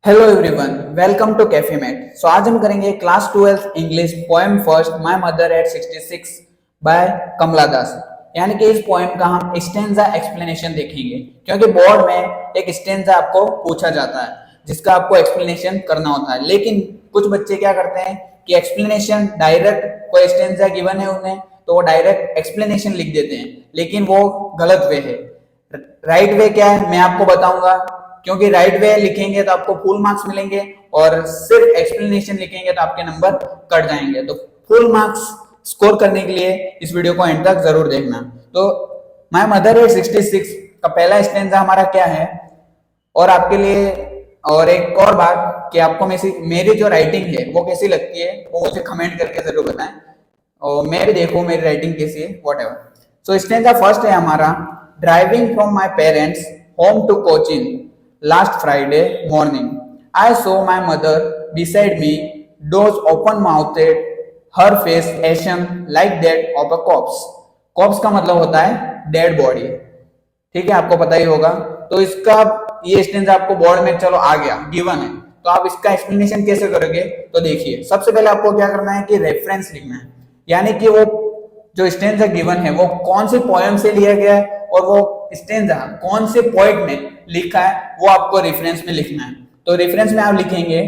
Hello everyone, welcome to cafe mate. So आज हम करेंगे class 12 English poem first my mother at 66 by Kamala Das. यानी कि इस पोएम का हम स्टेंजा एक्सप्लेनेशन देखेंगे, क्योंकि बोर्ड में एक स्टेंजा आपको पूछा जाता है जिसका आपको एक्सप्लेनेशन करना होता है। लेकिन कुछ बच्चे क्या करते हैं कि एक्सप्लेनेशन डायरेक्ट, कोई स्टेंजा गिवन है उन्हें तो वो डायरेक्ट एक्सप्लेनेशन लिख देते हैं, लेकिन वो गलत वे है। राइट वे क्या है मैं आपको बताऊंगा, क्योंकि राइट वे लिखेंगे तो आपको फुल मार्क्स मिलेंगे और सिर्फ एक्सप्लेनेशन लिखेंगे तो आपके नंबर कट जाएंगे। तो फुल मार्क्स स्कोर करने के लिए इस वीडियो को एंड तक जरूर देखना। तो माय मदर एट 66 का पहला स्टेंजा हमारा क्या है, और आपके लिए और एक और बात कि आपको मेरी जो राइटिंग है वो कैसी लगती है वो मुझे कमेंट करके जरूर बताएं, और मैं भी देखूं मेरी राइटिंग कैसी है, whatever. So stanza first है हमारा, driving from my parents home to coaching last Friday morning. I saw my mother beside me, doors open mouthed, her face ashen like that of a corpse. Corpse का मतलब होता है dead body, ठीक है, आपको पता ही होगा। तो इसका ये स्टेंजा आपको बोर्ड में चलो आ गया, गिवन है, तो आप इसका एक्सप्लेनेशन कैसे करोगे? तो देखिए, सबसे पहले आपको क्या करना है कि रेफरेंस लिखना है, यानी कि वो जो स्टेंजा गिवन है वो कौन से पोएम से लिया गया है और वो स्टेंजा कौन से पोएट ने लिखा है वो आपको रेफरेंस में लिखना है। तो रेफरेंस में आप लिखेंगे,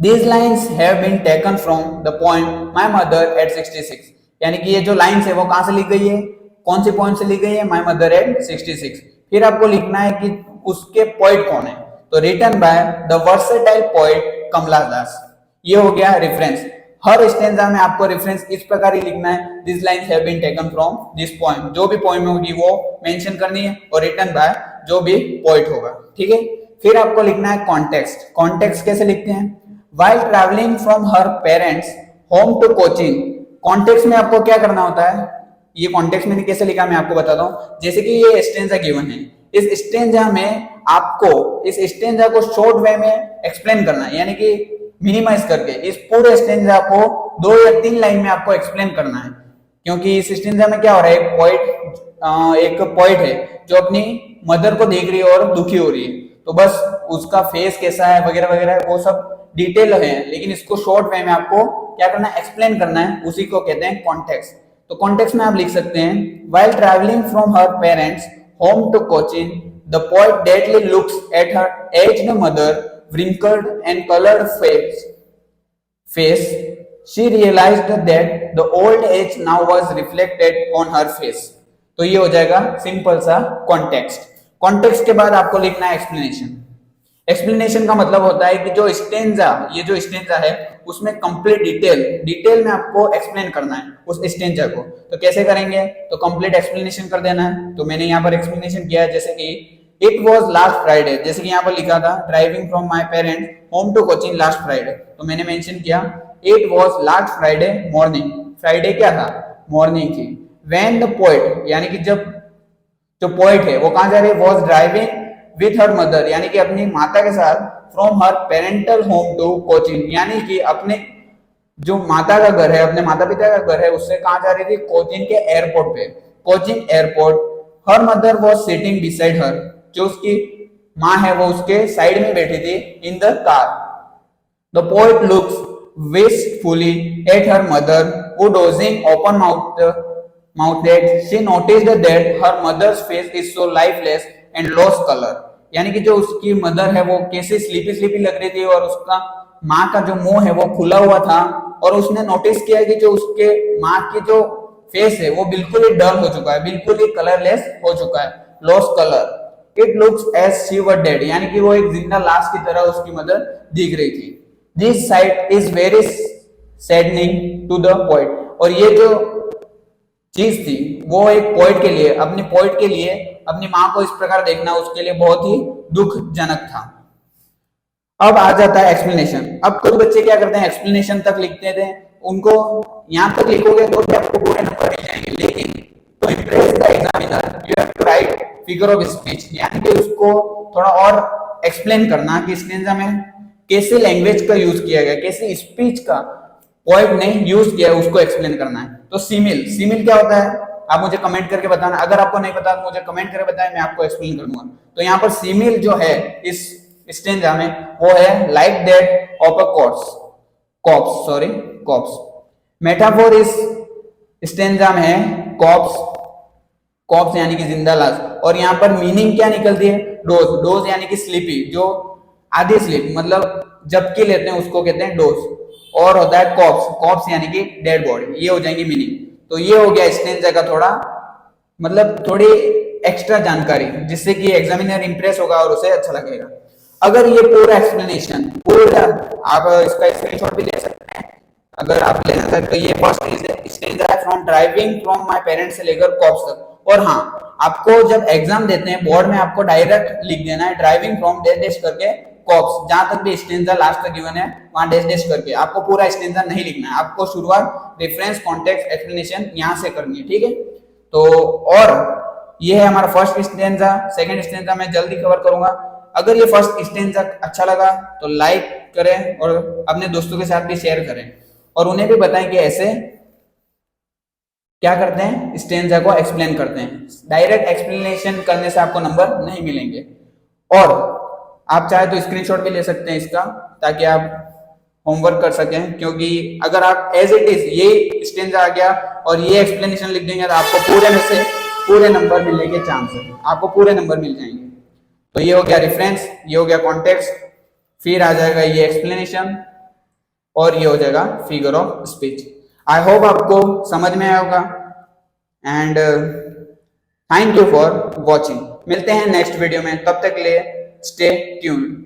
These lines have been taken from the poem My Mother at 66, यानी कि ये जो लाइन्स है वो कहां से ली गई है, कौन से पोएम से ली गई है? My Mother at 66। फिर आपको लिखना है कि उसके पोएट कौन है, तो written by the versatile poet Kamala Das. ये हो गया रेफरेंस। हर स्टेंजा में आपको रेफरेंस इस प्रकार ही लिखना है, this lines have been taken from this poem. जो भी पोएम होगी वो मेंशन करनी है और रिटन बाय जो भी पोएट होगा, ठीक है। फिर आपको लिखना है कॉन्टेक्स्ट। कॉन्टेक्स्ट कैसे लिखते हैं? While traveling from her parents home to coaching. Context में आपको क्या करना होता है, ये कॉन्टेक्स्ट मैंने कैसे लिखा मैं आपको बताता हूँ। जैसे कि ये स्टेंजा गिवन है, इस स्टेंजा में आपको इस स्टेंजा को शॉर्ट वे में एक्सप्लेन करना है, यानी कि मिनिमाइज करके इस पूरे स्टेंजा को 2 या 3 लाइन में आपको एक्सप्लेन करना है। क्योंकि इस स्टेंजा में क्या हो रहा है, एक पोइट है जो अपनी मदर को देख रही है और दुखी हो रही है, तो बस उसका फेस कैसा है वगैरह वगैरह वो सब डिटेल है, लेकिन इसको शॉर्ट वे में आपको क्या करना है, एक्सप्लेन करना है, उसी को कहते हैं कॉन्टेक्स्ट। तो कॉन्टेक्स्ट में आप लिख सकते हैं, while traveling from her parents home to Cochin, the poet deadly looks at her aged mother, wrinkled and colored face. She realized that the old age now was reflected on her face. तो ये हो जाएगा simple सा context. Context के बाद आपको लिखना है एक्सप्लेनेशन। एक्सप्लेनेशन का मतलब होता है कि जो स्टेंजा, ये जो स्टेंजा है उसमें कंप्लीट डिटेल में आपको एक्सप्लेन करना है उस स्टेंजा को। तो कैसे करेंगे, तो कंप्लीट एक्सप्लेनेशन कर देना है। तो मैंने यहाँ पर एक्सप्लेनेशन किया है, जैसे कि इट वॉज लास्ट फ्राइडे, जैसे कि यहाँ पर लिखा था driving from my parents home to coaching last Friday, तो मैंने मेंशन किया it was last Friday morning. Friday क्या था, मॉर्निंग थी। व्हेन द पोएट, यानी कि जब जो पोएट है वो कहां जा रही है, was driving with her mother, यानी कि अपनी माता के साथ, from her parental home to coaching, यानी कि अपने जो माता का घर है, अपने माता पिता का घर है, उससे कहां जा रही थी, कोचिंग के एयरपोर्ट पे, coaching airport. Her mother was sitting beside her, जो उसकी माँ है वो उसके साइड में बैठी थी, in the car. The poet looks wistfully at her mother who dozing open mouthed. She noticed that her mother's face is so lifeless and lost color, यानी कि जो उसकी मदर है वो कैसे स्लीपी लग रही थी और उसका माँ का जो मुंह है वो खुला हुआ था, और उसने नोटिस किया कि जो उसके माँ की जो फेस है वो बिल्कुल ही डल हो चुका है, बिल्कुल ही कलरलेस हो चुका है, lost colour. It looks as she were dead, यानी कि वो एक जिंदा लाश की तरह उसकी मदर दिख रही थी। This sight is very saddening to the poet, और ये जो चीज थी वो एक पोएट के लिए, अपनी माँ को इस प्रकार देखना उसके लिए बहुत ही दुखजनक था। अब आ जाता है एक्सप्लेनेशन। अब कुछ बच्चे क्या करते हैं, एक्सप्लेनेशन तक लिखते थे, उनको यहाँ तक लिखोगे तो भी आपको पूरे नंबर मिल जाएंगे, लेकिन तो impress the examiner you have to write figure of speech, यानी कि उसको थोड़ा और एक्सप्लेन करना कि स्टेंजा में कैसे लैंग्वेज का यूज किया गया, कैसे स्पीच का पोएट ने यूज किया है, उसको एक्सप्लेन करना है। तो सिमिल क्या होता है, आप मुझे कमेंट करके बताना, अगर आपको नहीं पता तो मुझे कमेंट करके बताएं, मैं आपको एक्सप्लेन करूंगा। तो यहाँ पर सिमिल जो है इस स्टेंजा में, वो है like that of a cops. Metaphor इस स्टेंजा में है कॉप्स यानी कि जिंदा लाश, और यहाँ पर मीनिंग क्या निकलती है, डोज यानी कि स्लीपी, जो आधी स्लीप मतलब जबकि लेते हैं उसको कहते हैं डोज, और होता है कॉप्स यानी कि डेड बॉडी, ये हो जाएंगी मीनिंग। तो ये हो गया स्टेंजा का थोड़ा मतलब थोड़ी एक्स्ट्रा जानकारी, जिससे कि एग्जामिनर इंप्रेस होगा और उसे अच्छा लगेगा। अगर ये पूरा एक्सप्लेनेशन पूरा आप इसका स्क्रीनशॉट भी ले सकते हैं अगर आप लेना चाहते तो ये फर्स्ट स्टेंजा है from driving from my parents से लेकर कॉप्स तक। और हाँ, आपको जब एग्जाम देते हैं बोर्ड में आपको डायरेक्ट लिख देना है ड्राइविंग फ्रॉम डैश डैश करके कॉप्स, जहां तक भी स्टेंजा लास्ट तक गिवन है वहां डैश डैश करके, आपको पूरा स्टेंजा नहीं लिखना है, आपको शुरुआत रेफरेंस कॉन्टेक्स्ट एक्सप्लेनेशन यहां से करनी है, ठीक है। तो और ये है हमारा फर्स्ट स्टेंजा। सेकंड स्टेंजा मैं जल्दी कवर करूंगा। अगर ये फर्स्ट स्टेंजा अच्छा लगा तो लाइक करें और अपने दोस्तों के साथ भी शेयर करें, और उन्हें भी बताएं कि ऐसे क्या करते हैं, स्टेंजा को एक्सप्लेन करते हैं। डायरेक्ट एक्सप्लेनेशन करने से आपको नंबर नहीं मिलेंगे। और आप चाहे तो स्क्रीनशॉट भी ले सकते हैं इसका, ताकि आप होमवर्क कर सकें, क्योंकि अगर आप एज इट इज ये स्टेंजा आ गया और ये एक्सप्लेनेशन लिख देंगे तो आपको पूरे में से पूरे नंबर मिलने के चांस है, आपको पूरे नंबर मिल जाएंगे। तो ये हो गया रेफरेंस, ये हो गया कॉन्टेक्स्ट, फिर आ जाएगा ये एक्सप्लेनेशन, और ये हो जाएगा figure of speech. I hope आपको समझ में आया होगा, and thank you for watching. मिलते हैं नेक्स्ट वीडियो में, तब तक के लिए स्टे ट्यून्ड।